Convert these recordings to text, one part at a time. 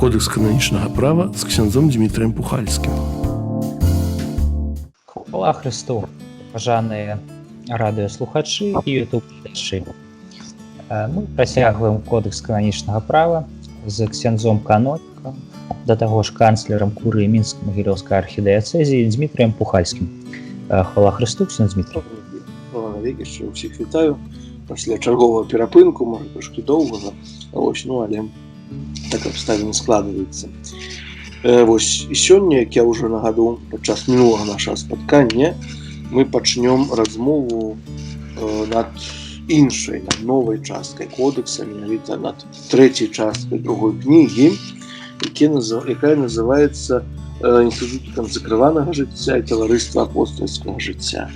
Кодекс кананічнага права з ксяндзом Дмітрыем Пухальскім. Хвала Христу, пажаныя радыёслухачы і ютуб-гледачы. Мы працягваем кодекс кананічнага права з ксяндзом канонікам, да таго ж канцлерам курыі Мінска-Магілёўскай архідыяцэзіі Дмітрыем Пухальскім. Хвала Христу, ксяндз Дмітрый. Хвала навекі, що ўсіх вітаю. Пасля чарговага перапынку, можа, трошкі доўгага, але так абставіны складваецца. Вось, і сёння, як я ўжо нагадаў падчас мінулага нашага спаткання, мы пачнём размову над іншай, над новай часткай кодекса, менавіта над трэцяй часткай другой кнігі, якая называецца «Інстытут канцакраванага жыцця і таварыства апостальскага жыцця».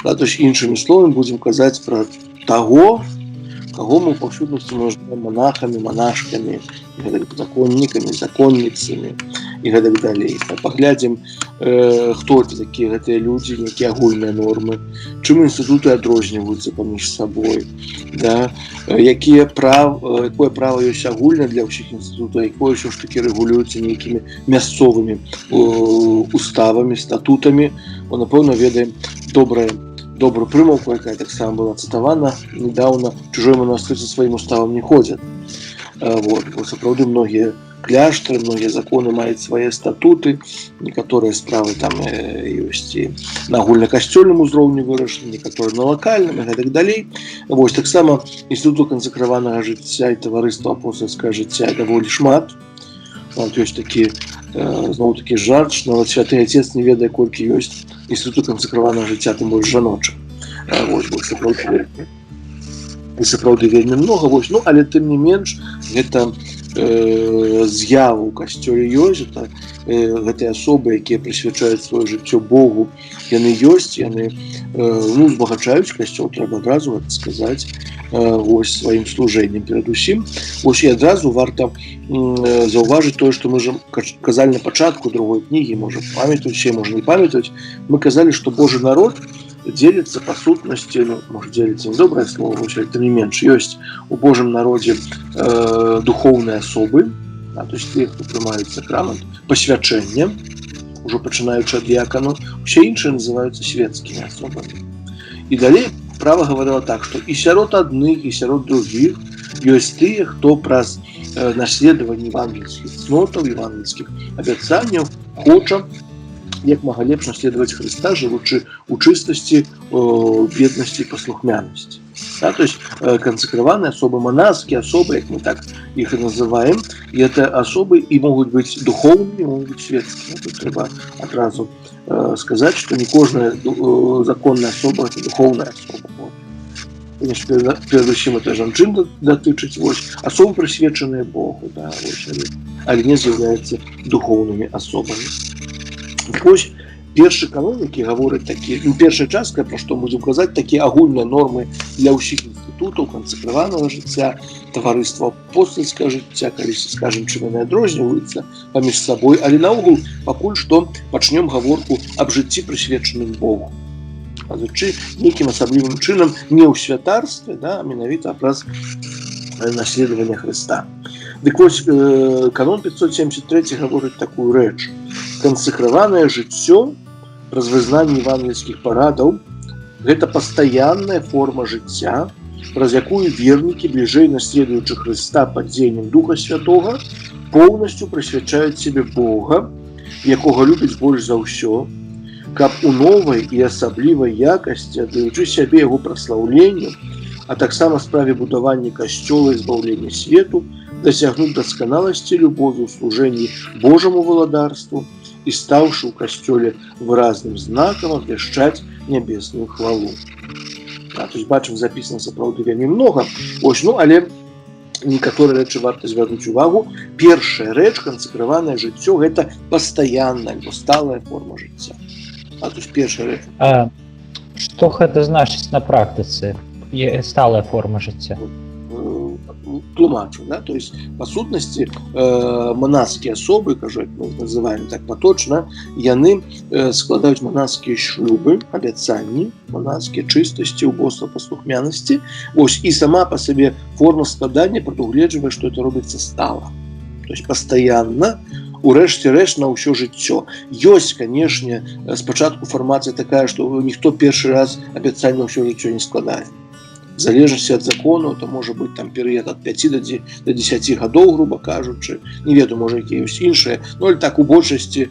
То есть, іншымі словамі, будзем казаць пра таго, каго мы ў паўсюднасці называем монахамі, монашкамі, законнікамі, законніцамі і гэтак далей. Паглядзім, хто это такія гэтыя людзі, якія агульныя нормы, чым інстытуты адрозніваюцца паміж сабой, да? Якое права ёсць агульнае для ўсіх інстытутаў, якое ўсё ж такі рэгулюецца нейкімі мясцовымі уставамі, статутамі. Напэўна, ведаем добрую прымаўку, якая таксама была цытавана недавно: чужой монастырь со сваім уставам не ходзяць. Сапраўды, многія кляштары, многія законы маюць свае статуты, некаторыя справы там ёсць і на агульнакасцёльным узроўні вырашаны, некаторыя на лакальным і гэтак далей. Таксама інстытуту канцакраванага жыцця і таварыства апостальскага жыцця даволі шмат. Ёсць такі, зноў-такі жарт, што нават святы Отец не ведае, колькі ёсць інстытуту канцакраванага жыцця, тым больш жаночых. Сапраўды вельмі многа, але тым не менш гэта з'ява ў касцёле ёсць, гэтыя асобы, якія прысвячаюць сваё жыццё Богу, яны ёсць, яны узбагачаюць касцёл, трэба адразу гэта сказаць, сваім служэннем перадусім. І адразу варта заўважыць тое, што мы ж казалі на пачатку другой кнігі, можа памятаюць, можа не памятаюць, мы казалі, што Божы народ дзеліцца па сутнасці, можа дзеліцца не добрае слово, але тым не менш, ёсць у Божым народзе духоўныя асобы, то есть тыя, хто прымаюць сакрамент пасвячэння, ужо пачынаючы ад дыяканаў, усе іншыя называюцца светскімі асобамі. І далей права гаварыла так, што і сярод адных, і сярод другіх ёсць тыя, хто праз наследаванне евангельскіх цнотаў, евангельскіх абяцанняў хоча як мага лепш наследаваць Хрыста, жывучы ў чыстасці, беднасці і паслухмянасці. То есть канцакраваныя асобы, монашскія асобы, як мы так іх і называем, і гэта асобы і могуць быць духоўнымі, могуць быць светскімі. Тут трэба адразу сказаць, што не кожная законная асоба это духоўная асоба. Перадусім это жанчын датычыць, асобы прысвечаныя Богу, але не з'яўляюцца духоўнымі асобамі. Першы канонікі гавораць такія, першая частка, пра што будзем казаць, такія агульныя нормы для ўсіх інстытутаў канцакраванага жыцця, таварыства апостальскага жыцця, калісьці скажам, чым яны адрозніваюцца паміж сабой, але наогул пакуль што пачнём гаворку аб жыцці прысвечаным Богу. Нейкім асаблівым чынам не ў святарстве, а менавіта праз наследаванне Хрыста. Канон 573 гаворыць такую рэч: канцакраванае жыццё праз вызнанне евангельскіх парадаў – гэта пастаянная форма жыцця, праз якую вернікі, бліжэй наследуючы Хрыста пад дзеяннем Духа Святога, поўнасцю прысвячаюць сябе Бога, якога любяць больш за ўсё, каб у новай і асаблівай якасці, аддаючы сябе яго праслаўленню, а таксама справе будавання касцёла і збаўлення свету, дасягнуць дасканаласці любові ў служэнні Божаму валадарству і стаўшы ў касцёле выразным знакам абвяшчаць нябесную хвалу. То есть, бачым, запісана сапраўды вельмі многа, але некаторыя рэчы варта звярнуць увагу. Першая рэч, канцакраванае жыццё, гэта пастаянная альбо сталая форма жыцця. То есть, першая рэч. Што гэта значыць на практыцы? Сталая форма жыцця? Тлумачу, то есть, па сутнасці, монашскія асобы, кажу, як мы называем так паточна, яны складаюць монашскія шлюбы, абяцанні, монашскія чыстасці, убоства, паслухмянасці. І сама па сабе форма складання прадугледжвае, што это робіцца стала. то есть постоянно, урэшце рэшт на ўсё жыццё. Ёсць, канешне, спачатку фармацыя такая, што ніхто першы раз абяцанне на ўсё жыццё не складае. В залежнасці ад закону, то можа быць там перыяд ад 5 до 10 гадоў, грубо кажучы, не ведаю, можа якія ёсць іншыя, но але так у большасці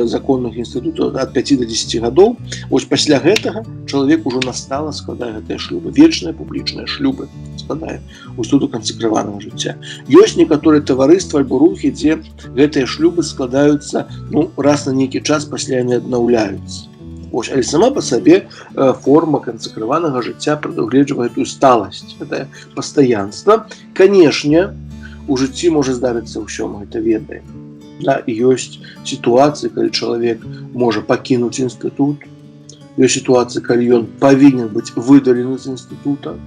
законных інстытутаў ад 5 до 10 гадоў. Вось пасля гэтага чалавек ужо настала складае гэтыя шлюбы, вечныя публічныя шлюбы складае у інстытуту кансакраванага жыцця. Ёсць некаторыя таварыствы альбо рухі, дзе гэтыя шлюбы складаюцца раз на нейкі час, пасля яны аднаўляюцца. Ось, але сама по сабе форма кансакраванага жыцця прадугледжвае эту сталасць, это пастаянства. Канешне, у жыцці можа здарыцца ўсё, мы гэта ведаем. Да, і ёсць сітуацыі, калі чалавек можа пакінуць інстытут, ёсць сітуацыі, калі ён павінен быць выдалены з інстытута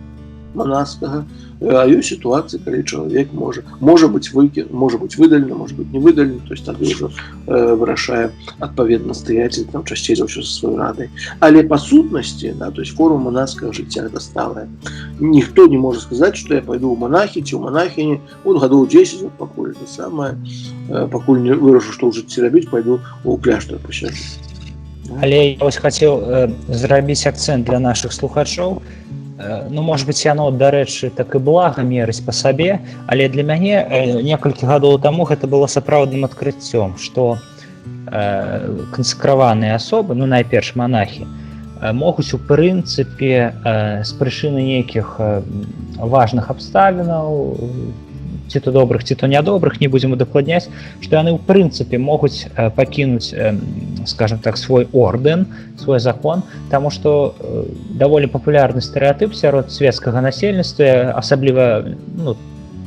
манаскага, а ёсць сітуацыі, калі чалавек можа быць выдалены, можа быць не выдалены, то есть тады ўжо вырашае адпаведна стаяцель, там часцей за ўсё са сваёй радай. Але па сутнасці, да, то есть форма манаскага жыцця гэта сталая. Ніхто не можа сказаць, што я пайду ў манахі ці ў манахіні, гадоў 10, пакуль это самае, пакуль не вырашу, што ў жыцці рабіць, пайду ў кляштар пасяджу. Але я вось хацеў зрабіць акцэнт для нашых слухачоў. Может быть, яно, дарэчы, так і блага мерыць па сабе, але для мяне некалькі гадоў таму гэта было сапраўдным адкрыццём, што кансакраваныя асобы, найперш манахі, могуць у прынцыпе з прычыны нейкіх важных абставінаў, ці то добрых, ці то нядобрых, не будзем удакладняць, што яны ў прынцыпе могуць пакінуць, скажем так, свой ордэн, свой закон, таму што даволі папулярны стэрэатып сярод свецкага насельніцтва, асабліва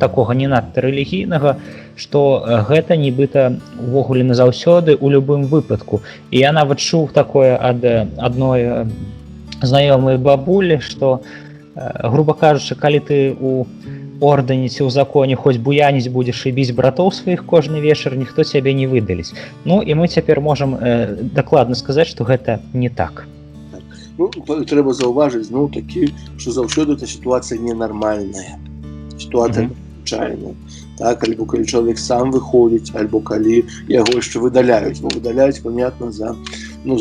такога не надта рэлігійнага, што гэта нібыта увогуле назаўсёды ў любым выпадку. І я нават чуў такое ад адной знаёмай бабулі, што, груба кажучы, калі ты у ордэне ці ў законе хоць буяніць будзеш і біць братоў сваіх кожны вечар, ніхто цябе не выдаліць. І мы цяпер можам дакладна сказаць, што гэта не так. Трэба заўважыць, такі, што заўсёды эта сітуацыя ненармальная. Сітуацыя незвычайная. Так, альбо калі чалавек сам выходзіць, альбо калі яго яшчэ выдаляюць. Бо выдаляюць, понятна, за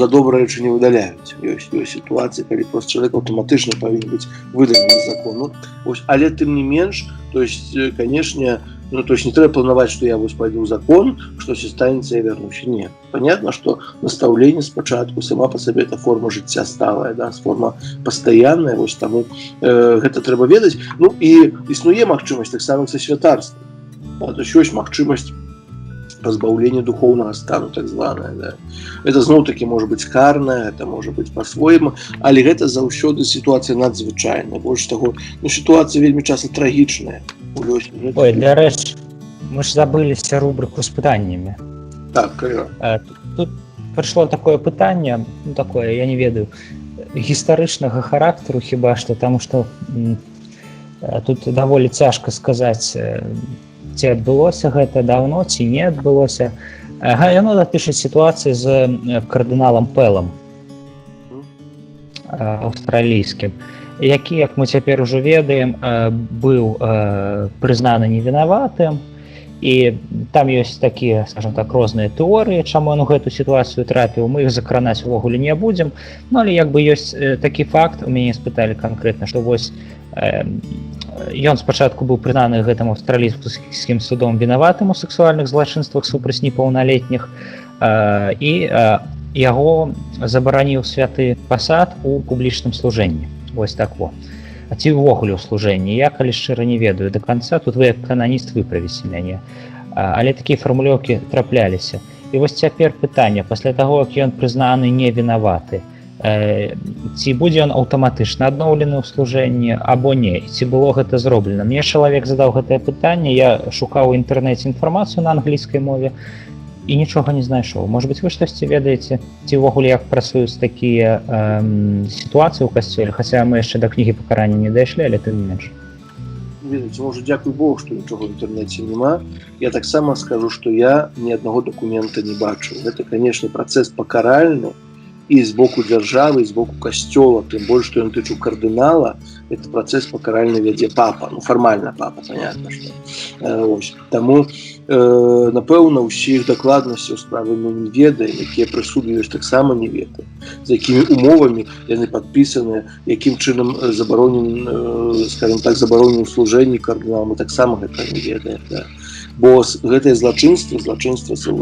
добрыя рэчы не выдаляюць. Ёсць сітуацыі, калі проста чалавек аўтаматычна павінен быць выдалены з закону. Але тым не менш, то есть, канешне, то есть не трэба планаваць, што я пайду ў закон, штосьці станецца, я вярнуся. Не. Понятно, што настаўленне спачатку сама па сабе это форма жыцця сталая, да, форма пастаянная, вось таму гэта трэба ведаць. І існуе магчымасць таксама са святарствам. То есть ёсць магчымасць пазбаўлення духоўнага стану, так званая. Да. Это зноў-такі можа быць карнае, это можа быць па-свойму, але гэта заўсёды сітуацыя надзвычайная. Больш таго, сітуацыя вельмі часта трагічная. Ой, для рэч, мы ж забыліся рубрыку з пытаннямі. Так, калі. Тут прыйшло такое пытанне, такое, я не ведаю, гістарычнага характару хіба што, таму што тут даволі цяжка сказаць, ці адбылося гэта даўно, ці не адбылося. Яно датычыць сітуацыі з кардыналам Пэлам аўстралійскім, які, як мы цяпер ужо ведаем, быў прызнаны невінаватым, і там ёсць такія, скажем так, розныя тэорыі, чаму ён у гэту сітуацыю трапіў, мы іх закранаць увогуле не будзем, але як бы ёсць такі факт, у мяне спыталі канкрэтна, што вось ён спачатку быў прызнаны гэтым аўстралійскім судом вінаватым у сексуальных злачынствах супраць непаўналетніх, і яго забараніў святы пасад у публічным служэнні. Вось так во. А ці ўвогуле ў служэнні? Я, калі шчыра, не ведаю да канца, тут вы як кананіст выправіце мяне. Але такія фармулёўкі трапляліся. І вось цяпер пытанне, пасля таго, як ён прызнаны невінаваты, ці будзе ён аўтаматычна адноўлены ў служэнні або не, ці было гэта зроблена. Мне чалавек задаў гэтае пытанне, я шукаў у інтэрнэце інфармацыю на англійскай мове і нічога не знайшоў. Можа быць, вы штосьці ведаеце, ці ўвогуле як працуюць такія сітуацыі ў касцёле, хаця мы яшчэ да кнігі пакарання не дайшлі, але тым не менш. Ведаеце, можа, дзякуй Богу, што нічога ў інтэрнэце няма. Я таксама скажу, што я ні аднаго дакумента не бачыў. Гэта, канешне, працэс пакаральны, і з боку дзяржавы, і з боку касцёла, тым больш, што ён тычу кардынала, это працэс пакаральны вядзе папа, ну фармальна папа, понятно, што. Таму, напэўна, ўсіх дакладнасцяў справы мы не ведаем, якія прысуды ёсць таксама не ведаем, з якімі умовамі яны падпісаныя, якім чынам забаронены служэнні кардынала, мы таксама гэта не ведаем, да. Бо гэтае злачынства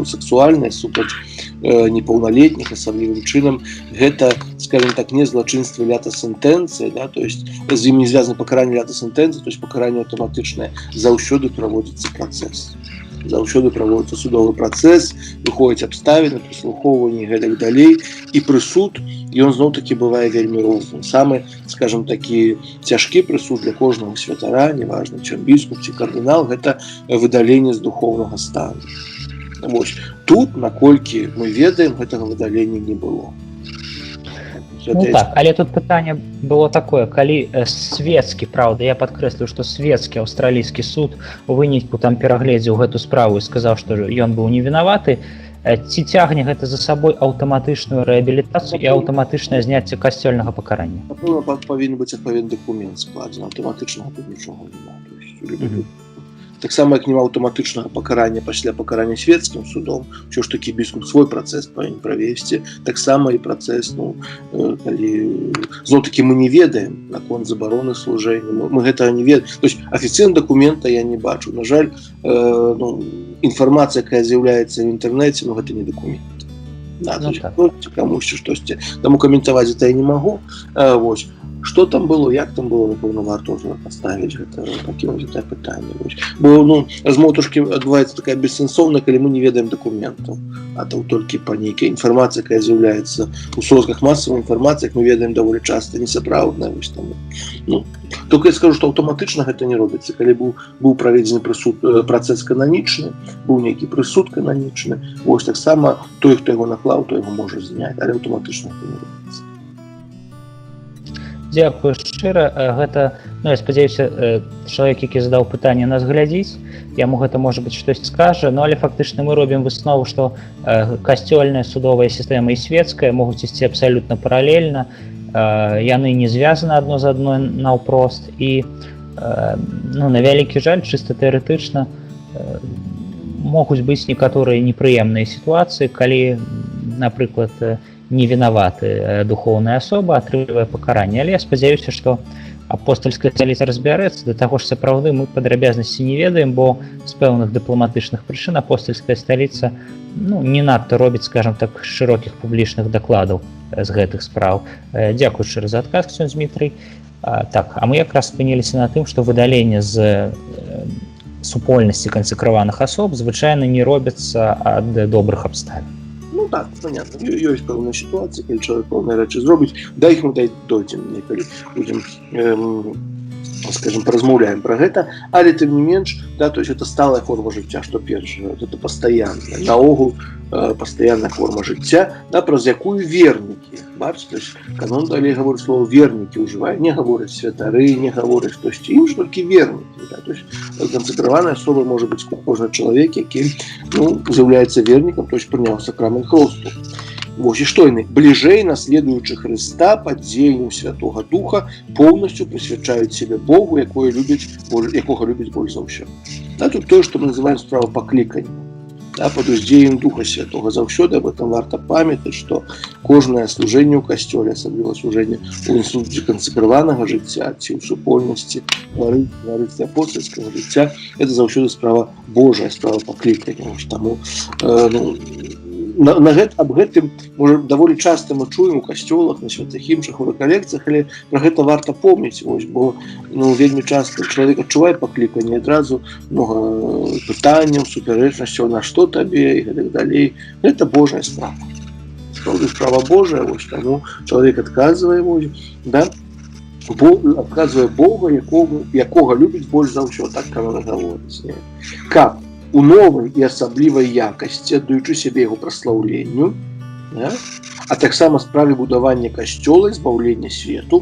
сексуальнае супраць непаўналетніх, асаблівым чынам, гэта, скажем так, не злачынства лята сентэнцыі, да, то есть з ім не звязана пакаранне лята сентэнцыі, то есть пакаранне аўтаматычнае, заўсёды праводзіцца працэс. Заўсёды праводзіцца судовы працэс, выходзяць абставіны, прыслухоўванні і гэтак далей, і прысуд, ён зноў-такі бывае вельмі розным. Самы, скажем, такі цяжкі прысуд для кожнага святара, неважна, ці біскуп, ці кардынал, гэта выдаленне з духоўнага стану. Вось. Тут, наколькі мы ведаем, гэтага выдалення не было. Ну так, але тут пытанне было такое, калі свецкі, правда, я падкрэслю, што свецкі аўстралійскі суд у выніку там перагледзеў гэту справу і сказаў, што ён быў невінаваты, ці цягне гэта за сабой аўтаматычную рэабілітацыю і аўтаматычнае зняцце касцёльнага пакарання? Напэўна, павінен быць адпаведны дакумент складзены, аўтаматычнага тут нічога няма. Таксама як няма аўтаматычнага пакарання пасля пакарання свецкім судом, ўсё ж такі біскуп свой працэс павінен правесці, таксама і працэс, калі зноў-такі мы не ведаем наконт забароны служэння, мы гэтага не ведаем. То есть афіцыйнага дакумента я не бачу. На жаль, інфармацыя, якая з'яўляецца в інтэрнэце, гэта не дакумент. Камусьці штосьці. Таму каментаваць гэта я не магу. Вось. Што там было, як там было, напэўна, варта ўжо паставіць гэта, пакінуць гэтае пытанне. Бо, размова трошкі адбываецца такая бессэнсоўная, калі мы не ведаем дакументаў, а то толькі па нейкай інфармацыі, якая з'яўляецца ў сродках масавай інфармацыі, як мы ведаем, даволі часта несапраўдная. Толькі я скажу, што аўтаматычна гэта не робіцца. Калі быў праведзены працэс кананічны, быў нейкі прысуд кананічны, вось таксама той, хто яго наклаў, той яго можа зняць, але аўтаматычна гэта не робіцца. Дзякую шчыра. Гэта, я спадзяюся, чалавек, які задаў пытанне, нас глядзіць, яму гэта, можа быць, штось скажа, але фактычна мы робім выснову, што касцёльная судовая сістэма і свецкая могуць ісці абсалютна паралельна, яны не звязаны адно з адной наўпрост, і на вялікі жаль, чыста тэарэтычна могуць быць некаторыя непрыемныя сітуацыі, калі, напрыклад, невінаваты духоўная асоба атрымлівае пакаранне. Але я спадзяюся, што апостальская сталіца разбярэцца. Да таго ж сапраўды мы падрабязнасці не ведаем, бо з пэўных дыпламатычных прычын апостальская сталіца не надта робіць, скажем так, шырокіх публічных дакладаў з гэтых спраў. Дзякую шчыра за адказ, ксёндз Дмітрый. Так, а мы якраз спыніліся на тым, што выдаленне з супольнасці кансекраваных асоб звычайна не робіцца ад добрых абставін. Так, понятно. Ёсць пэўная сітуацыя, калі чалавек пэўныя рэчы зробіць, да іх мы дойдзем, калі будзем, скажем, паразмаўляем пра гэта, але тым не менш, да, то есть это сталая форма жыцця, што першае, это пастаянная, наогул пастаянная форма жыцця, да, праз якую вернікі, бачыце, то есть канон далей гаворыць слово вернікі ўжывае, не гаворыць святары, не гаворыць штосьці іншае, толькі вернікі, да, то есть кансекраваная асоба можа быць кожны чалавек, які, з'яўляецца вернікам, то есть прыняў сакрамент хросту. Вось, і што яны? Бліжэй наследуючы Хрыста пад дзеяннем Святога Духа поўнасцю прысвячаюць сябе Богу, якога любіць больш за ўсё. Да, тут тое, што мы называем справа паклікання. Да, пад уздзеяннем Духа Святога заўсёды об этом варта памятаць, што кожнае служэнне ў касцёле, асабліва служэнне ў інстытуце кансекраванага жыцця ці ў супольнасці тварыцтва апостальскага жыцця, это заўсёды справа Божая, справа паклікання. Таму аб гэтым даволі часта мы чуем у касцёлах, на святых імшах, у рэкалекцыях, але пра гэта варта помніць, бо вельмі часта чалавек адчувае пакліканне, адразу многа пытанняў, супярэчнасцяў, на што табе і гэтак далей. Гэта Божая справа. Справа Божая, таму чалавек адказвае, адказвае Бога, якога любіць больш за ўсё, так канон гаворыць. Каб у новай і асаблівай якасці, аддаючы сябе яго праслаўленню, а таксама справе будавання касцёла і збаўлення свету,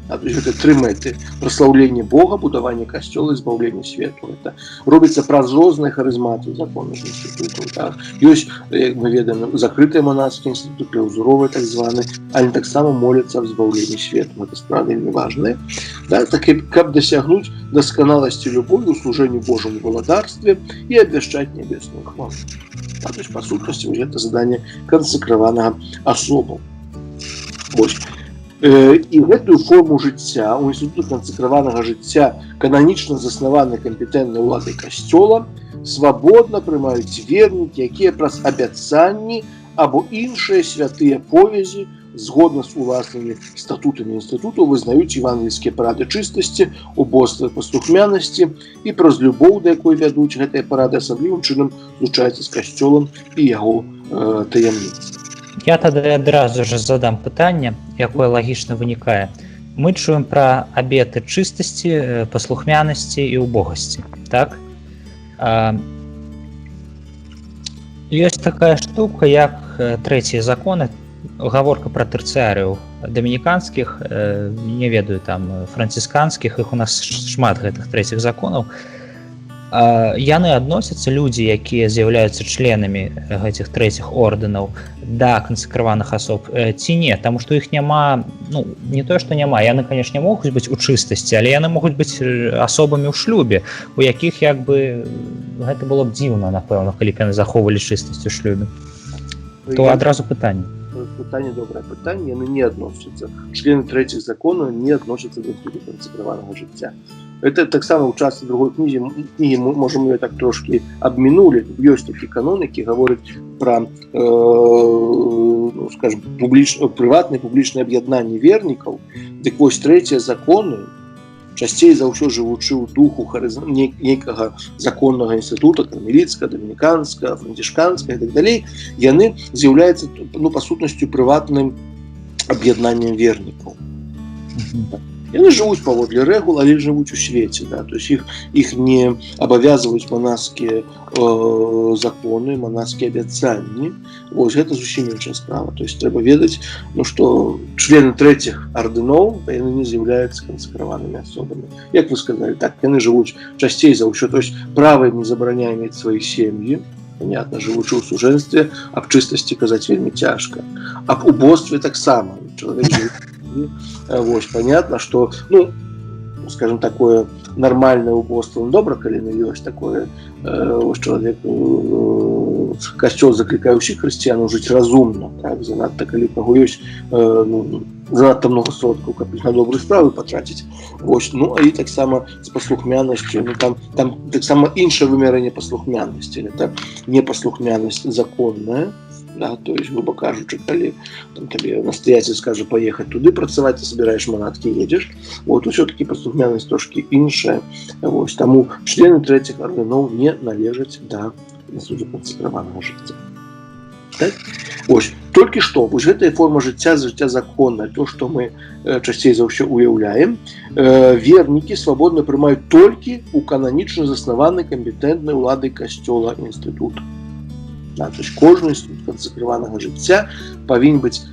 То есть гэта тры мэты: праслаўленне Бога, будаванне касцёла і збаўленне свету. Это робіцца праз розныя харызматы законных інстытутаў. Так? Ёсць, як мы ведаем, закрытыя манасцкія інстытуты, ўзоровыя так званы, але таксама моляцца аб збаўленні свету. Гэта справа вельмі важная. Да? Так, каб дасягнуць дасканаласці любові ў служэнні Божаму валадарстве і абвяшчаць нябесную хвалу. То есть, по сутнасці, гэта заданне кансакраванага асобаў. Вось. І гэтую форму жыцця у інстытуту кансакраванага жыцця кананічна заснаванай кампетэнтнай уладай касцёла свабодна прымаюць вернікі, якія праз абяцанні або іншыя святыя повязі згодна з уласнымі статутамі інстытуту вызнаюць евангельскія парады чыстасці, убоства, паслухмянасці і праз любоў, да якой вядуць гэтыя парады, асаблівым чынам злучаюцца з касцёлам і яго таямніцай. Я тады адразу ж задам пытанне, якое лагічна вынікае. Мы чуем пра абеты чыстасці, паслухмянасці і убогасці. Так? Ёсць такая штука, як трэція законы, гаворка пра тэрцыярыяў дамініканскіх, не ведаю, там францысканскіх, іх у нас шмат гэтых трэціх законаў. Яны адносяцца, людзі, якія з'яўляюцца членамі гэтых трэціх ордэнаў, да кансакраваных асоб ці не, таму што іх няма, ну, не тое, што няма, яны, канешне, могуць быць у чыстасці, але яны могуць быць асобамі ў шлюбе, у якіх, як бы, гэта было б дзіўна, напэўна, калі б яны захоўвалі чыстасць у шлюбе. То адразу пытанне. Пытанне, добрае пытанне, яны не адносяцца. Члены трэціх законаў не адносяцца да інстытуту кансакраванага жыцця. Это таксама ў частцы другой кнігі можам ее так трошки абмінулі. Ёсць такі канон, які гаворыць пра, скажем, прыватныя публічныя аб'яднанні вернікаў. Дык вось трэція законы, часцей за ўсё жывучы ў духу нейкага законнага інстытута, кармеліцкага, дамініканскага, францішканскага і так далей, яны з'яўляюцца, ну, па сутнасцю прыватным аб'яднаннем вернікаў. Яны жывуць паводле рэгул, але жывуць у свеце, да? То есть іх не абавязваюць манаскія законы, манаскія абяцанні. Вось гэта зусім іншая справа. То есть трэба ведаць, ну, што члены трэціх ардыноў, яны не з'яўляюцца кансакраванымі асобамі. Як вы сказалі, так, яны жывуць часцей за ўсё. То есть права ім не забараняе мець свае сем'і, понятно, жывучы ў сужэнстве, аб чыстасці казаць вельмі цяжка. Аб убостве таксама. Чалавек жыве. Вось, понятно, что, ну, скажем, такое нормальное убоство, ну, добра, калі ёсць такое, вось чалавек, касцёл заклікае ўсіх хрысціянаў жыць разумна, так, занадта, калі каго ёсць, ну, занадта много сродкаў, каб на добрыя справы патраціць. Вось, ну, і таксама з паслухмянасцю, ну, там таксама іншае вымярэнне паслухмянасці, это непаслухмянасць законная. Да, то есть, грубо кажучи, калі там, тебе настоятель скажа поехать туды працаваць, ты собираешь манатки, едешь, вот, все-таки паслухмянасць трошки іншая. Вось, таму члены трэціх ардыноў не належаць да інстытуту кансакраванага жыцця. Так? Вось, толькі што, вось гэтая форма жыцця законная, то, што мы часцей за ўсё уяўляем, вернікі свабодна прымаюць толькі ў кананічна заснаванай кампетэнтнай уладай касцёла інстытута. Да, то есть кожны інстытут кансакраванага жыцця павінен быць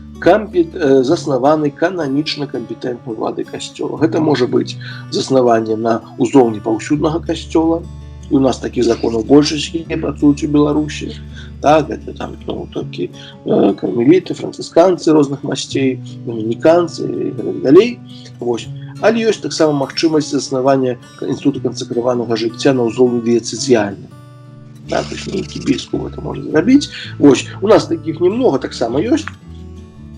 заснаваны кананічна кампетэнтнай уладай касцёла. Гэта можа быць заснаванне на ўзроўні паўсюднага касцёла. І у нас такіх законаў большасць, якія працуюць у Беларусі. Так, гэта там, ну, толькі кармеліты, францысканцы розных масцей, дамініканцы і так далей. Вось. Але ёсць таксама магчымасць заснавання інстытута кансакраванага жыцця на ўзроўні дыяцэзіяльным. Да, то есть нейкі біскуп это можа зрабіць. Вось, у нас такіх немного таксама ёсць.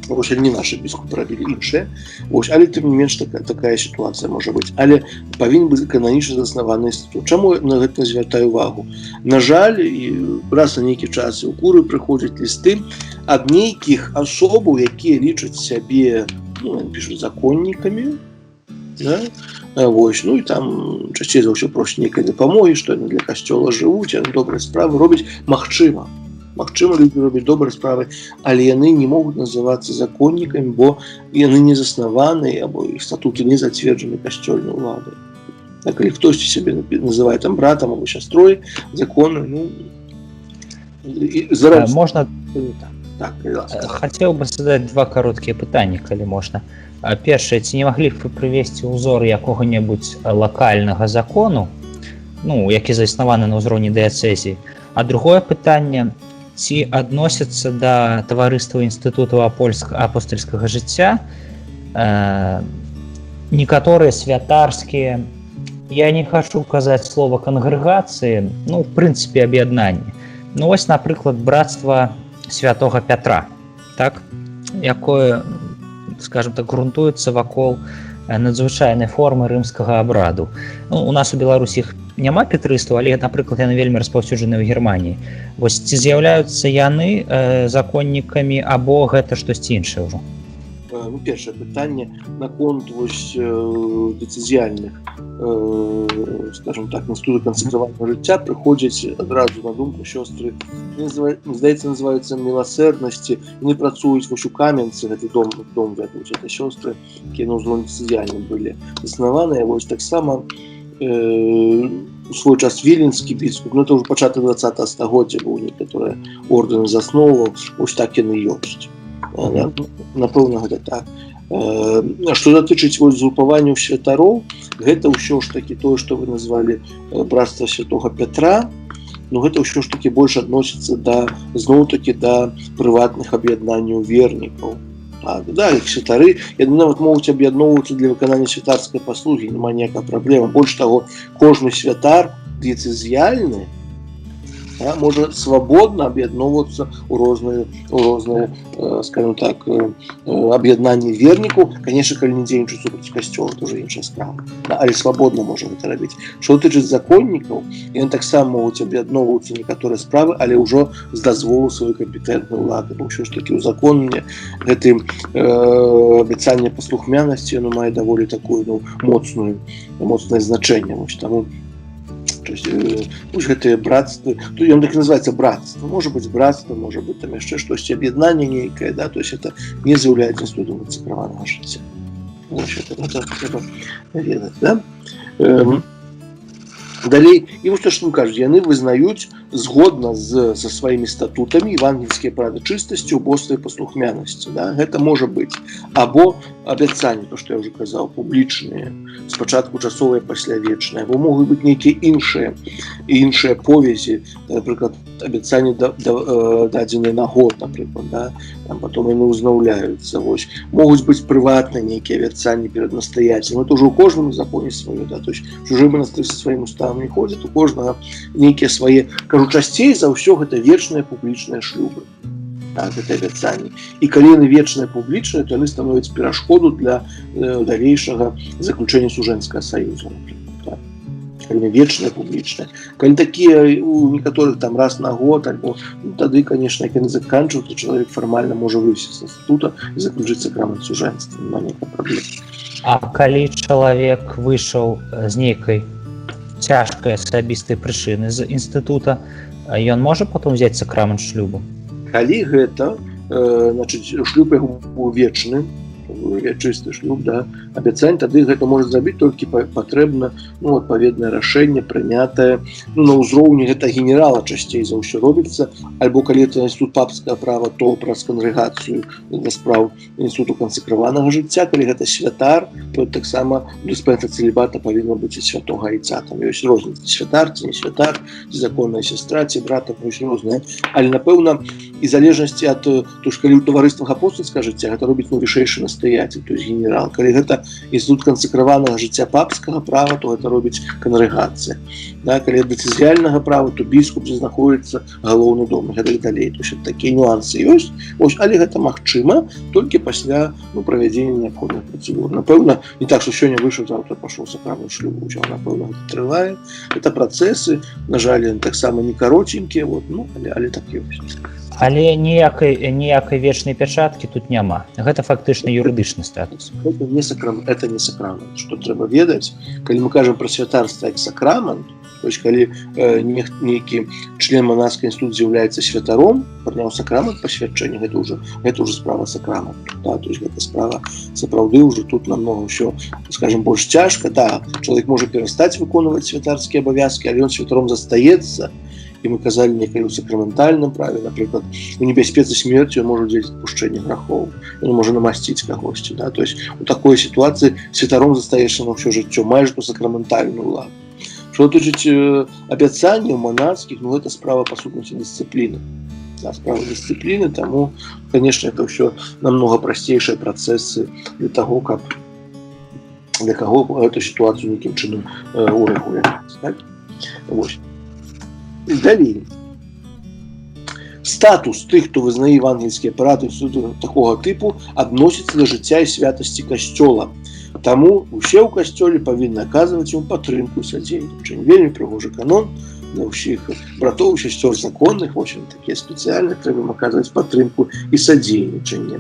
Вось, не нашы біскупы рабілі іншыя. Вось, але тым не менш такая сітуацыя можа быць. Але павінен быць кананічна заснаваны інстытут. Чаму я на гэта звяртаю увагу? На жаль, і раз на нейкі час у Куры прыходзяць лісты ад нейкіх асобаў, якія лічаць сябе, ну, пішуць законнікамі. Да? Вось, ну і там часцей за ўсё просяць нейкай дапамогі, што яны для касцёла жывуць, яны добрыя справы робяць. Магчыма, людзі робяць добрыя справы, але яны не могуць называцца законнікамі, бо яны не заснаваны, або іх статуты не зацверджаны касцёльнай уладай. Так, калі хтосьці сябе называе там братам або сястрой, законы, ну, можна... Так, хацеў бы задаць два кароткія пытанні, калі можна. Першае, ці не маглі б вы прывесці ўзор якога-небудзь лакальнага закону, ну, які заснаваны на ўзроўні дыяцэзіі. А другое пытанне, ці адносяцца да таварыства інстытутаў апостальскага жыцця некаторыя святарскія, я не хочу казаць слова кангрэгацыі, ну, в прынцыпе, аб'яднанні. Ну, вось, напрыклад, братства святога Пятра, так, якое, скажем так, грунтуецца вакол надзвычайнай формы рымскага абраду. Ну, у нас у Беларусі іх няма петрыстаў, але, напрыклад, яны вельмі распаўсюджаны ў Германіі. Вось, ці з'яўляюцца яны законнікамі, або гэта штосьці іншае ўжо? Ну, першае пытанне наконт вось дэцызіяльных, скажем так, інстытуту кансекраванага жыцця прыходзяць адразу на думку сёстры, здаецца, называюцца міласэрнасці. Яны працуюць вось у Каменцы, гэты дом вядуць, это сёстры, якія на ўзроўні дэцызіяльным былі заснаваныя. Вось таксама у свой час віленскі біскуп, ну это ўжо пачатак 20-го стагоддзя быў, некаторыя ордэны засноваў, вось так яны ёсць. Напэўна, гэта так. Што датычыць згрупаванняў святароў, гэта ўсё ж такі тое, што вы назвалі братства святога Пятра, но гэта ўсё ж такі больш адносіцца да, зноў-такі, да прыватных аб'яднанняў вернікаў. Да, іх святары, яны нават могуць аб'ядноўвацца для выканання святарскай паслугі, няма ніякая праблема. Больш таго, кожны святар дыяцэзіяльны можа свабодна аб'ядноўвацца ў розныя, скажем так, аб'яднанні вернікаў. Канешне, калі не дзейнічаюць супраць касцёла, то ўжо іншая справа. Але свабодна можа гэта рабіць. Што датычыць законнікаў, яны таксама могуць аб'ядноўвацца некаторыя справы, але ўжо з дазволу сваёй кампетэнтнай улады. Бо ўсё ж такі ўзаконенне гэтым абяцанне паслухмянасці, яно мае даволі такое, ну, моцнае значэнне. Таму гэтыя братствы, ён так і называецца братства, можа быць братства, можа быць там яшчэ штосьці, аб'яднанне нейкае, да, то есть это не з'яўляецца інстытутам кансекраванага жыцця. Это трэба ведаць, да? Далей, і вось што кажуць, яны вызнаюць згодна са сваімі статутамі евангельскія правы чыстасці, убоства і паслухмянасці. Да? Гэта можа быць або абяцанні, то, што я ўжо казаў, публічныя, спачатку часовыя, пасля вечныя, або могуць быць нейкія іншыя повязі, напрыклад, абяцанні дадзеныя на год, напрыклад, да? Там потом яны ўзнаўляюцца. Вось. Могуць быць прыватныя нейкія абяцанні перад настаяцелем. Это ўжо ў кожным законе сваё, да? То есть чужы манастыр са сваім уставам не ходзіць, у кожнага нейкія свае. Кажу, часцей за ўсё гэта вечныя публічныя шлюбы. Так, гэта абяцанні. І калі яны вечныя публічныя, то яны становяць перашкоду для далейшага заключэння сужэнскага саюза, напрыклад. Так. Калі яны вечныя публічныя. Калі такія у некаторых там раз на год, альбо тады, конечно, як яны заканчваюць, то чалавек фармальна можа выйсці з інстытута і заключыць сакрамент сужэнства. Нема ніякай праблемы. А калі чалавек выйшаў з нейкай цяжкай асабістай прычыны з інстытута, ён можа потом взять сакрамент шлюбу? Калі гэта, значыць, шлюб яго вечны, чысты шлюб, да, абяцанне, тады гэта можа зрабіць, толькі патрэбна, ну, адпаведнае рашэнне прынятае, ну, на ўзроўні гэта генерала часцей за ўсё робіцца, альбо калі это інстытут папскага права, то праз кангрэгацыю для спраў інстытуту кансекраванага жыцця, калі гэта святар, то таксама дыспенса цэлібата павінна быць і святога айца. Там ёсць розніца, святар ці не святар, ці законная сястра, ці брата, ёсць розныя. Але, напэўна, і залежнасці ад, то ж, калі ў таварыствах апостальскага жыцця, гэта робіць, ну, вышэйшы настаяцель, то есть генерал. Калі гэта інстытут кансекраванага жыцця папскага права, то гэта робіць кангрэгацыя. Да, калі дэцызіяльнага права, то біскуп знаходзіцца галоўны дом, і гэтак далей. То есть такія нюансы ёсць, ось, але гэта магчыма толькі пасля, ну, правядзення неабходных працэдур. Напэўна, не так, што сёння выйшаў, заўтра пашоў сакрамент шлюбу, напэўна, гэта трывае. Это працэсы, на жаль, таксама не каротенькія, вот, ну, але так ёсць. Але ніякай вечнай пячаткі тут няма. Гэта фактычна юрыдычны статус. Это не сакрамент. Што трэба ведаць, калі мы кажам пра святарства як сакрамент, то есть калі нейкі член манаскай інстытута з'яўляецца святаром, прыняў сакрамент пасвячэння, гэта ўжо справа сакраменту. Да? То есть гэта справа сапраўды ўжо тут намнога ўсё, скажем, больш цяжка. Да, чалавек можа перастаць выконваць святарскія абавязкі, але ён святаром застаецца. і мы казалі некалі ў сакраментальным праве, напрыклад, у небяспецы смерці ён можа дзеляць адпушчэнне грахоў, ён можа намасціць кагосьці, да? То есть у такой сітуацыі святаром застаешся на ўсё жыццё, маеш ту сакраментальную ўладу. Што датычыць абяцанняў манарскіх, ну гэта справа па сутнасці дысцыпліны. Да, справа дысцыпліны, таму, конечно, это ўсё намного прасцейшыя працэсы для таго, каб для каго эту сітуацыю нейкім чынам урэгуляваць. Так? Вось. Далей. Статус тых, хто вызнае евангельскія парады такога тыпу, адносіцца да жыцця і святасці касцёла. Таму усе ў касцёле павінны аказваць ім падтрымку і садзейнічанне. Вельмі прыгожы канон для ўсіх братоў і сясцёр законных, вось такія спецыяльныя, трэба ім аказваць падтрымку і садзейнічанне.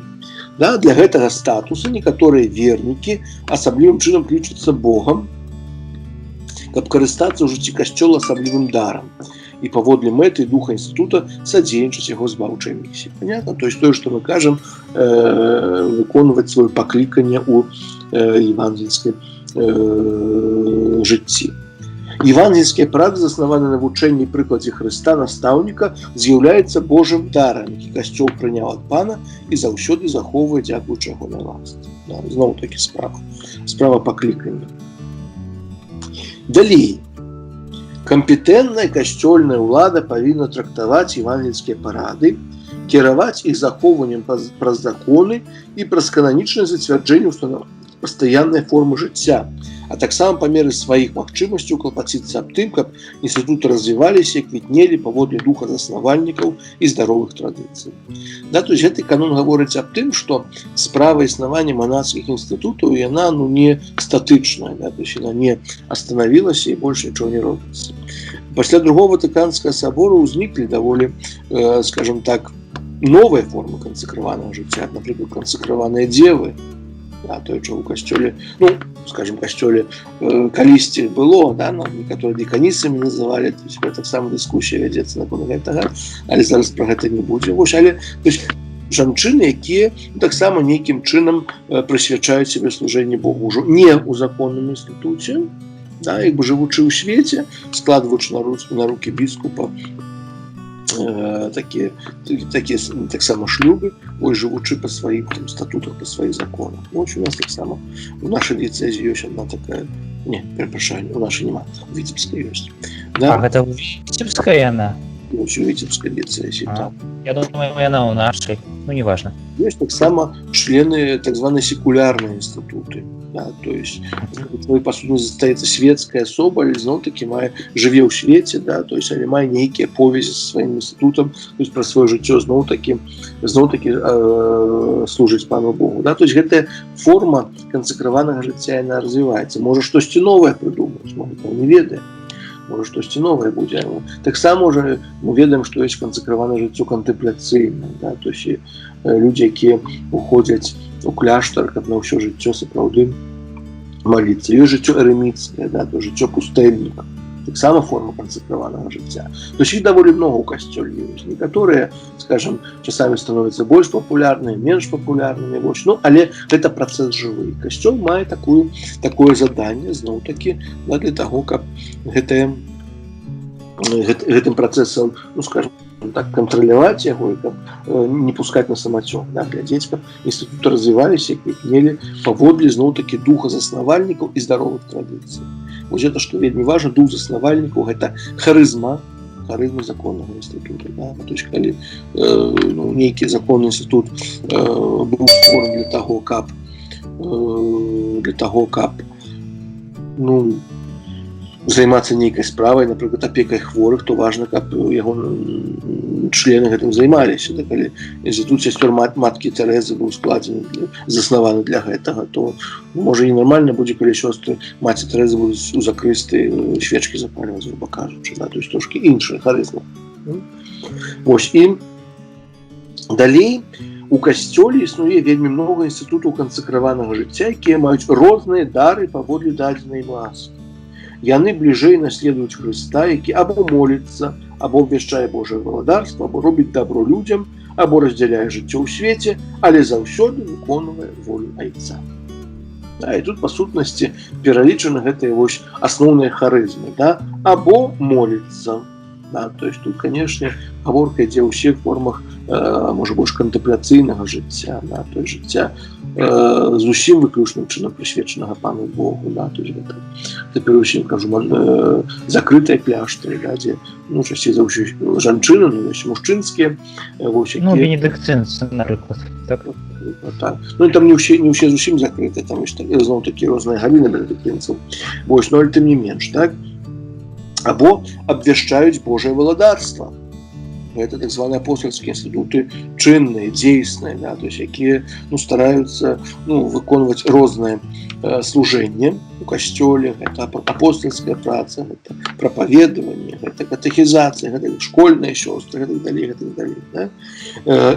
Да, для гэтага статуса некаторыя вернікі асаблівым чынам клічуцца Богам, каб карыстацца ў жыцці касцёла асаблівым дарам і паводле мэты духа інстытута садзейнічаць яго збаўчай місіі. Понятно? То есть тое, што мы кажам, выконваць сваё пакліканне ў евангельскай жыцці. Евангельскія парады, заснаваны на вучэнні і прыкладзе Хрыста, настаўніка, з'яўляецца Божым дарам, які касцёл прыняў ад Пана і заўсёды захоўвае дзякуючы ягонай ласцы. Да, зноў такі справа паклікання. Далей. Кампетэнтная касцёльная ўлада павінна трактаваць евангельскія парады, кіраваць іх захоўваннем праз законы і праз кананічнае зацвярджэнне пастаяннай формы жыцця, а таксама па меры сваіх магчымасцяў клапаціцца аб тым, каб інстытуты развіваліся і квітнелі паводле духа заснавальнікаў і здаровых традыцый. Да, то есть гэты канон гаворыць аб тым, што справа існавання манарскіх інстытутаў яна не статычная, да, то есть яна не астанавілася і больш нічого не робіцца. Пасля другого Ватыканскага сабору ўзніклі даволі, скажем так, новыя формы кансакраванага жыцця, напрыклад, кансакраваныя дзевы. Да, тое, што ў касцёле, ну, скажем, касцёле калісьці было, да, некаторыя деканісамі называлі, то есть таксама дыскусія вядзецца наконт гэтага, але зараз пра гэта не будзе. Вось, але то есть жанчыны, якія таксама нейкім чынам прысвячаюць сябе служэнню Богу ўжо не ў законным інстытуце, да, як бы жывучы ў свеце, складваючы на рукі біскупа такія таксама шлюбы, ой, жывучы па сваіх статутах, па сваіх законах. Вось у нас таксама у нашай дыяцэзе ёсць одна такая, не, перапрашаю, у нашай няма, у Віцебскай ёсць. Да? А гэта ў Віцебскай яна? Ёсць у Віцебскай дыяцэзе, так. Я думаю, яна ў нашай, ну не важна. Ёсць таксама члены так званыя секулярныя інстытуты. Да, то есть по сути застаецца светская асоба, але зноў-такі жыве ў свеце, да, то есть але мае нейкія повязі са сваім інстытутам, то есть пра сваё жыццё зноў-такі служыць Пану Богу. Да, то есть гэтая форма кансакраванага жыцця яна развіваецца. Можа штосьці новае прыдумаць, мы не ведаем. Можа штосьці новае будзе. Таксама ўжо мы ведаем, што ёсць кансакраванае жыццё кантэмпляцыйнае, да, то есть людзі, якія уходзяць у кляштар, каб на ўсё жыццё сапраўды маліцца. Ёсць жыццё эрэміцкае, да, то жыццё пустэльніка. Таксама форма кансакраванага жыцця. То есть іх даволі многа ў касцёле ёсць. Некаторыя, скажем, часамі становяцца больш папулярнымі, менш папулярнымі, вось. Ну, але гэта працэс жывы. Касцёл мае такое заданне, зноў-такі, да, для таго, каб гэтым працэсам, ну, скажем, так, кантраляваць яго і каб не пускаць на самацёк, да, глядзець, каб інстытуты развіваліся і квітнелі паводле зноў-такі духа заснавальнікаў і здаровых традыцый. Вось гэта, што вельмі важна, дух заснавальнікаў, гэта харызма законнага інстытута. Да? То есть, калі нейкі законны інстытут быў створаны для таго, каб займацца нейкай справай, напрыклад, апекай хворых, то важна, каб яго члены гэтым займаліся. Да? Калі інстытут сясцёр маткі Тэрэзы быў складзены, заснаваны для гэтага, то можа і нармальна будзе, калі сёстры маці Тэрэзы будуць у закрысты свечкі запальваць, груба кажучы. Да? То есть трошкі іншая харызма. Вось, і далей у касцёле існуе вельмі многа інстытутаў кансакраванага жыцця, якія маюць розныя дары паводле дадзенай ласкі. Яны бліжэй наследуюць Хрыста, які або моліцца, або абвяшчае Божае валадарства, або робіць дабро людзям, або раздзяляе жыццё ў свеце, але заўсёды выконвае волю Айца. Да, і тут, па сутнасці, пералічаны гэтыя вось асноўныя харызмы. Да? Або моліцца, Да? То есть тут, конечно, гаворка ідзе ў ўсіх формах, можа больш кантэмпляцыйнага жыцця, да? То есть жыцця зусім выключным чынам прысвечанага пану Богу, да? То есть гэта перусім, кажу, закрытыя кляштары, да? Дзе часцей за ўсё жанчыны, мужчынскія, Ну, бенедыкцынцы, напрыклад, так? Так. Ну, там не ўсе зусім закрытыя, там зноў такі розныя галіны бенедыктынцаў. Вось, но тым не менш, так? Або абвяшчаюць Божае валадарства. Гэта так званыя апостальскія інстытуты чынныя, дзейсныя, да? То есть, якія стараюцца выконваць рознае служэнне у касцёле, гэта апостальская праца, гэта прапаведаванне, гэта катэхізацыя, гэта школьныя сёстры, гэтак далей, гэтак далей. Да?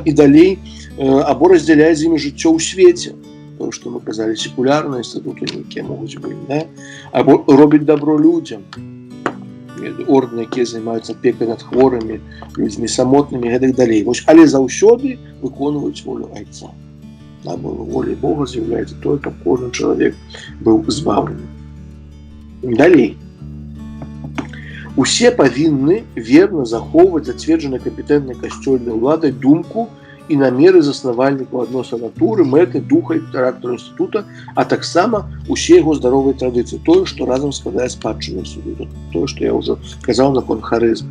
І далей, або раздзяляць з імі жыццё ў свеце, тое, што мы казалі, секулярныя інстытуты нейкія могуць быць, да? Або робіць дабро людзям, ордэны, якія займаюцца апекай над хворымі, людзьмі самотнымі, гэтак далей. Вось, але заўсёды выконваюць волю Айца. Да, бо воляй Бога з'яўляецца тое, каб кожны чалавек быў збаўлены. Далей. Усе павінны верна захоўваць зацверджанай кампетэнтнай касцёльнай уладай думку і намеры заснавальнікаў адносна натуры, мэты, духа і характару інстытута, а таксама усе яго здаровыя традыцыі, тое, што разам складае спадчыну інстытута, тое, што я ўжо казаў наконт харызму.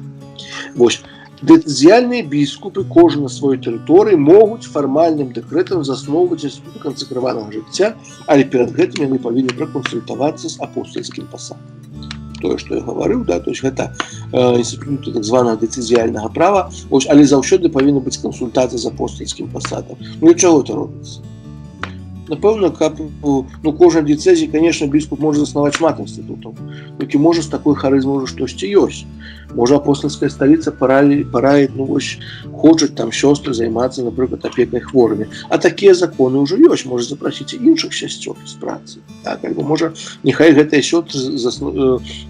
Вось. Дэцызіяльныя біскупы кожны на сваёй тэрыторыі могуць фармальным дэкрэтам засноўваць інстытут кансакраванага жыцця, але перад гэтым яны павінны пракансультавацца з апостальскім пасадам. Тое, што я гаварыў, да, то есть гэта інстытут так званага дэцызіяльнага права, ось, але заўсёды павінна быць кансультацыя з апостальскім пасадам. Ну і чаго это робіцца? Напэўна, каб кожны дыяцэзі, конечно, біскуп можа заснаваць шмат інстытутаў, які можа з такой харызмай ўжо штосьці ёсць. Можа апостальская сталіца параіць, хочуць там сёстры займацца, напрыклад, апекай хворымі. А такія законы ўжо ёсць, можа запрасіць іншых сясцёр з працы. Так, альбо можа, няхай гэтыя сёстры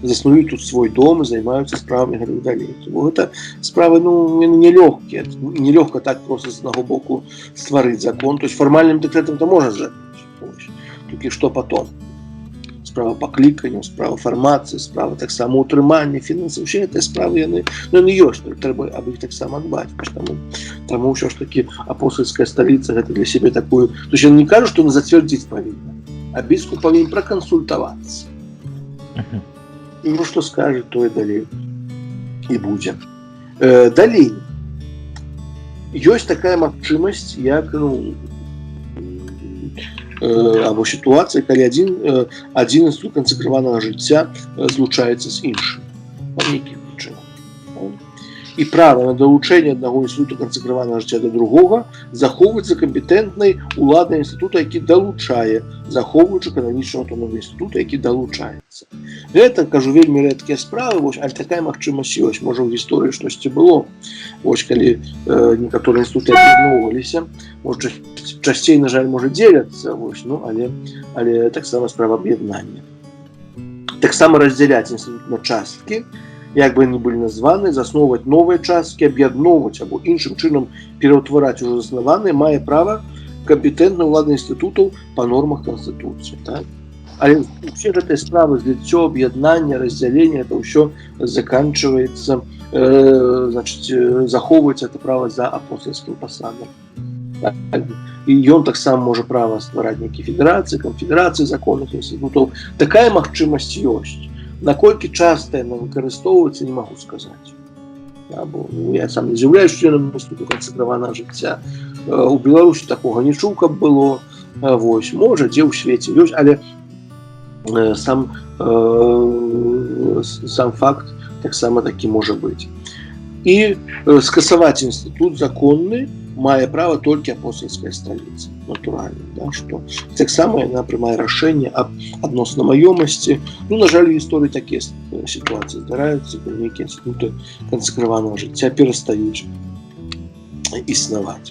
заснуюць тут свой дом і займаюцца справамі гэтак далей. Бо гэта справы, нелёгкія. Нелёгка так проста з аднаго боку стварыць закон. То есть фармальным дэкрэтам это можна зрабіць. Толькі што потом? Справа паклікання, справа фармацыі, справа таксама утрымання, фінансаў, усе гэтыя справы яны ёсць, трэба аб іх таксама дбаць. Таму ўсё ж такі апостальская сталіца гэта для сябе такую. То есть яны не кажуць, што яны зацвердзіць павінна, а біскуп павінен пракансультавацца. І што скажа, тое далей і будзе. Далей. Ёсць такая магчымасць, як або сітуацыя, калі адзін інстытут кансакраванага жыцця злучаецца з іншым па нейкіх прычынах. І права на далучэнне аднаго інстытута кансакраванага жыцця да другога захоўваецца кампетэнтнай уладай інстытута, які далучае, захоўваючы кананічную аўтаномію інстытута, які далучаецца. Гэта, кажу, вельмі рэдкія справы, але такая магчымасць ёсць. Можа, ў гісторыі штосьці было. Вось, калі некаторыя інстытуты аб'ядноўваліся, можа, часцей, на жаль, можа дзеляцца, але таксама справа аб'яднання. Таксама раздзяляць інстытут на часткі, як бы яны былі названы, засноўваць новыя часткі, аб'ядноўваць або іншым чынам пераўтвараць ужо заснаваныя, мае права кампетэнтная ўлада інстытутаў па нормах Канстытуцыі. Так? Але ўсе гэтыя справы, зліццё, аб'яднання, раздзялення, это ўсё заканчваецца, захоўваецца это права за апостальскім пасадам. І ён таксама можа права ствараць нейкія федэрацыі, канфедэрацыі законных інстытутаў. Такая магчымасць ёсць. Наколькі часта яна выкарыстоўваецца, не магу сказаць. Бо я сам не з'яўляюсь членам інстытуту кансакраванага жыцця. У Беларусі такога не чуў, каб было. Вось, можа, дзе ў свеце ёсць, але сам факт таксама такі можа быць. І скасаваць інстытут законны мае права толькі апостальская сталіца, натуральна, да, што таксама яна прымае рашэнне аб адносна маёмасці. На жаль, у гісторыі такія сітуацыі здараюцца, калі нейкія інстытуты кансакраванага жыцця перастаюць існаваць.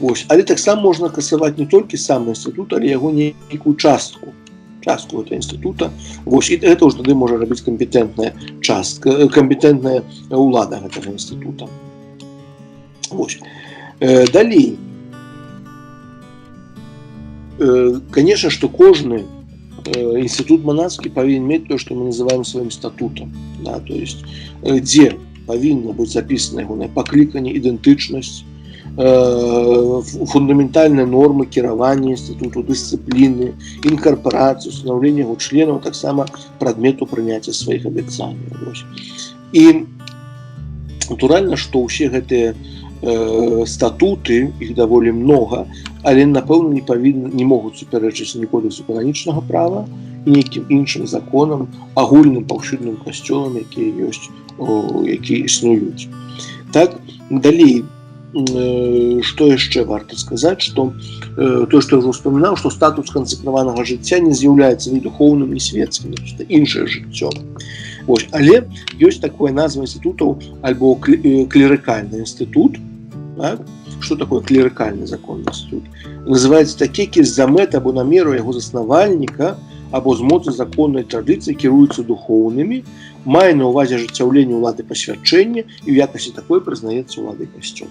Вось. Але таксама можна касаваць не толькі сам інстытут, але яго нейкую частку этого інстытута. Вось. І гэта ўжо тады можа рабіць кампетэнтная ўлада гэтага інстытута. Вось. Далей. Конечно, что кожны інстытут манаскі павінен мець то, што мы называем сваім статутам. Да? То есть, дзе павінна быць запісана ягонае пакліканне, ідэнтычнасць, фундаментальныя нормы кіравання інстытуту, дысцыпліны, інкарпарацыю, станаўлення яго членаў, таксама прадмету прыняцця сваіх абяцанняў. І натуральна, што ўсе гэтыя статуты, іх даволі многа, але, напэўна, не могуць супярэчыць ні кодексу кананічнага права, і нейкім іншым законам, агульным паўсюдным касцёлам, якія ёсць, якія існуюць. Так, далей, што яшчэ варта сказаць, што тое, што я ўжо ўспамінаў, што статус кансакраванага жыцця не з'яўляецца ні духоўным, ні свецкім, это іншае жыццё. Але ёсць такое назва інстытутаў альбо клерыкальны інстытут. Так? Што такое клерыкальны законны інстытут? Называецца такі, які з-за мэты або намеру яго заснавальніка або з моцы законнай традыцыі кіруюцца духоўнымі, мае на ўвазе ажыццяўленне ўлады пасвячэння і ў якасці такой прызнаецца ўладай касцёла.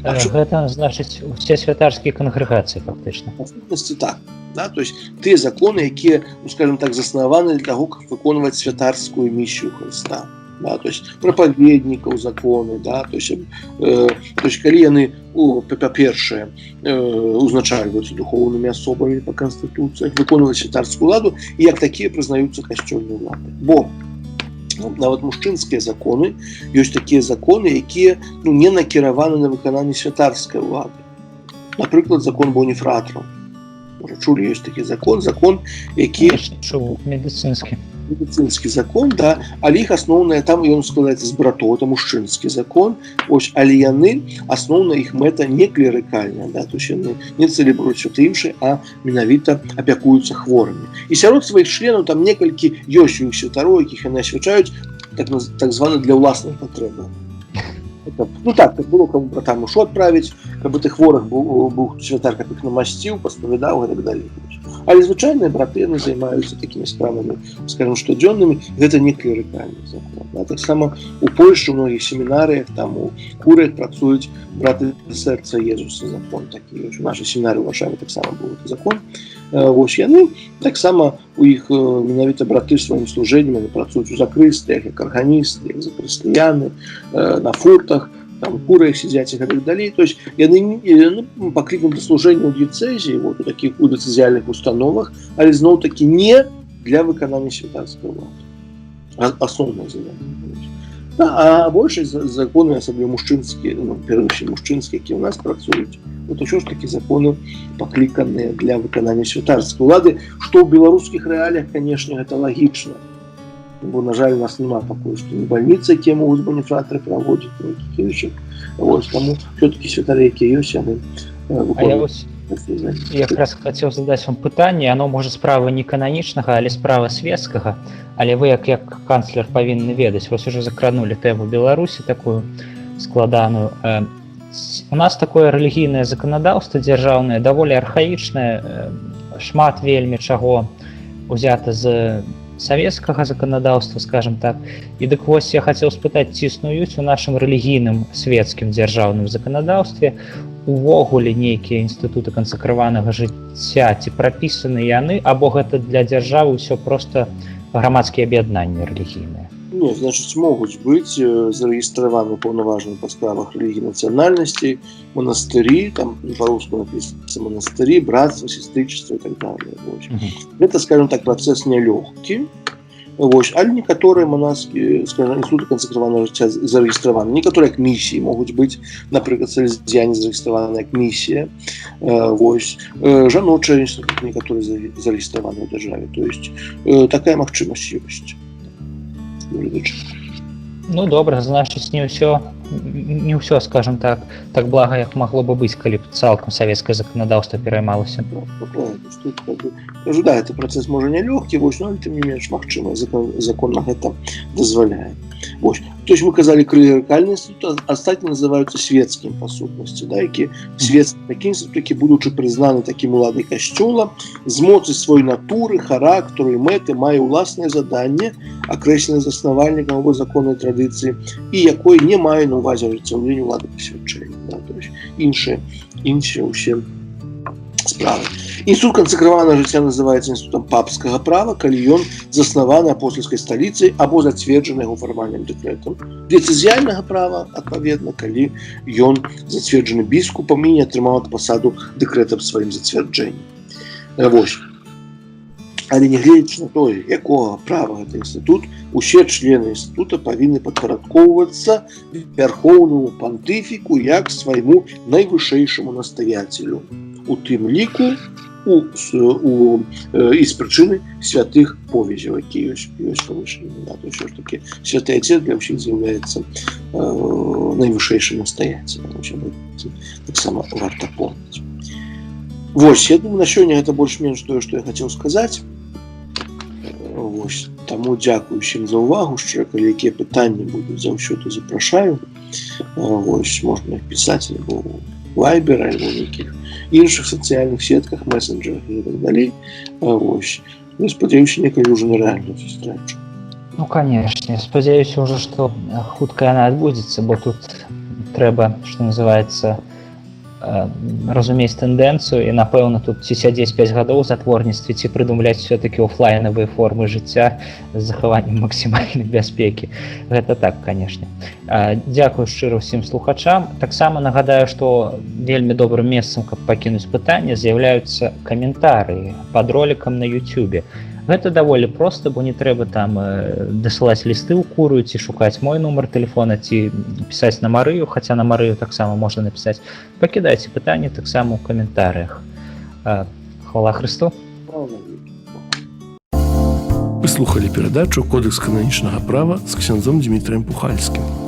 Гэта значыць усе святарскія кангрэгацыі фактычна. В сутнасці так. Да? То есть тыя законы, якія, скажем так, заснаваны для таго, каб выконваць святарскую місію Хрыста. Да? То есть прапаведнікаў законы, да? То есть калі яны, па-першае, узначальваюцца духоўнымі асобамі па канстытуцыях, выконваюць святарскую ўладу і як такія прызнаюцца касцёльнай уладай. Бо нават мужчынскія законы, ёсць такія законы, якія не накіраваны на выкананне святарскай улады. Напрыклад, закон Боніфратраў. Можа, чулі, ёсць такі закон, які... медыцынскі закон, да, але іх асноўная, там ён складаецца з братоў, это мужчынскі закон, але яны, асноўная іх мэта не клерыкальная, да, то есть яны не цэлебруюць што-то іншае, а менавіта апякуюцца хворымі. І сярод сваіх членаў там некалькі ёсць у іх святароў, якіх яны асвячаюць так званы для ўласных патрэбаў. Так было каму братам ушо адправіць, каб ты хворых быў святар, каб іх намасціў, паспавядаў і так далей. Але звычайныя браты, яны займаюцца такімі справамі, скажем, штодзённымі, гэта не клерыкальны закон. Таксама у Польшчы, у многіх семінарыях, там у курыях працуюць браты сэрца Езуса закон такі. У нашай семінары ў Варшаве таксама быў закон. Яны таксама у іх менавіта браты сваім служэннем, яны працуюць у закрыстыях, як арганісты, як закрыстыяны, на фуртах, там куры сидзяць і так далей. То есть яны пакліканы да служэння ў дыяцэзіі, у такіх у дыцэзіяльных установах, але зноў такі не для выканання святарскай улады. Асноўнае заданне. А большасць законы, асабліва мужчынскія, перадусім мужчынскія, якія ў нас працуюць, ўсё ж такі законы пакліканыя для выканання святарскай улады, што ў беларускіх рэаліях, канешне, гэта лагічна. Бо, на жаль, у нас няма пакуль што ні бальніцы, якія могуць Боніфратры праводзіць, ні іншых. Таму ўсё-такі святары, якія ёсць, яны выконваюць. Я якраз хацеў задаць вам пытанне, оно можа справа не кананічнага, але справа свецкага, але вы як канцлер павінны ведаць, вось ужо закранулі тэму Беларусі такую складаную. У нас такое рэлігійнае заканадаўства дзяржаўнае даволі архаічнае, шмат вельмі чаго узята з савецкага заканадаўства, скажем так. І дык вось я хацеў спытаць, ці існуюць у нашым рэлігійным свецкім дзяржаўным заканадаўстве увогуле нейкія інстытуты кансакраванага жыцця, ці прапісаны яны, або гэта для дзяржавы ўсё проста грамадскія аб'яднанні рэлігійныя? Не, значыць, могуць быць зарэгістраваны паўнаважнымі па справах рэлігій нацыянальнасцей, манастырі, там па-руску напісана манастырі, братства, сестрычества і так далее. Гэта, скажем так, працэс нялёгкі, але некаторыя манаскія, скажем, інстытуты кансакраванага жыцця зарэгістраваны. Некаторыя як місіі могуць быць, напрыклад, салезіяне зарэгістраваны як місія, жаночыя інстытуты некаторыя зарэгістраваны ў дзяржаве. То есть такая магчымасць ёсць. Ну добра, значыць, не ўсё, скажем так, так блага, як магло бы быць, калі б цалкам савецкае заканадаўства пераймалася. Кажу, да, гэты працэс можа не лёгкі, але тым не менш магчыма, закон на гэта дазваляе. То есть мы казалі клерыкальны інстытут, астатнія называюцца свецкім па сутнасці, які свецкі такі інстытут, які будучы прызнаны такім уладай касцёла, з моцы свой натуры, характару і мэты мае ўласнае заданне, акрэсленае заснавальнікам або законнай традыцыі, і якой не мае на ўвазе ажыццяўлення ўлады пасвячэння. То есть іншыя ўсе справы. Інстытут кансакраванага жыцця называецца інстытутам папскага права, калі ён заснаваны апостальскай сталіцай або зацверджаны яго фармальным дэкрэтам. Дэцызіяльнага права, адпаведна, калі ён зацверджаны біскупам і не атрымаў пасаду дэкрэт аб сваім зацвярджэнні. Вось. Але не гледзячы на тое, якога права гэты інстытут, усе члены інстытута павінны падпарадкоўвацца вярхоўнаму пантыфіку як свайму найвышэйшаму настаяцелю. У тым ліку і з прычыны святых повязяў, які ёсць павышаны. Ўсё ж такі святы Отец для ўсіх з'яўляецца найвышэйшым настаяцелем. Таксама варта помніць. Вось, я думаю, на сёння гэта больш-менш тое, што я хацеў сказаць. Вось, таму дзякую ўсім за ўвагу, шчыра, калі якія пытанні будуць, заўсёды запрашаю. Вось, можна іх пісаць альбо ў Viber, альбо ў якіх іншых сацыяльных сетках, месенджерах і так далей. Вось, я спадзяюся, некалі ўжо на рэальную сустрэчу. Ну, конечно, спадзяюся ўжо, што хутка яна адбудзецца, бо тут трэба, што называецца, разумець тэндэнцыю, і, напэўна, тут ці сядзець 5 гадоў у затворніцтве, ці прыдумляць все-таки офлайнавыя формы жыцця з захаваннем максімальнай бяспекі. Гэта так, канешне. Дзякую шчыра ўсім слухачам. Таксама нагадаю, што вельмі добрым месцам, каб пакінуць пытанне, з'яўляюцца каментарыі пад ролікам на YouTube. Гэта даволі проста, бо не трэба там дасылаць лісты ў курыю, ці шукаць мой нумар тэлефона, ці пісаць на Марыю, хаця на Марыю таксама можна напісаць. Пакідайце пытанні таксама ў каментарыях. Хвала Хрысту! Вы слухали перадачу «Кодекс кананічнага права» з ксяндзом Дмітрыем Пухальскім.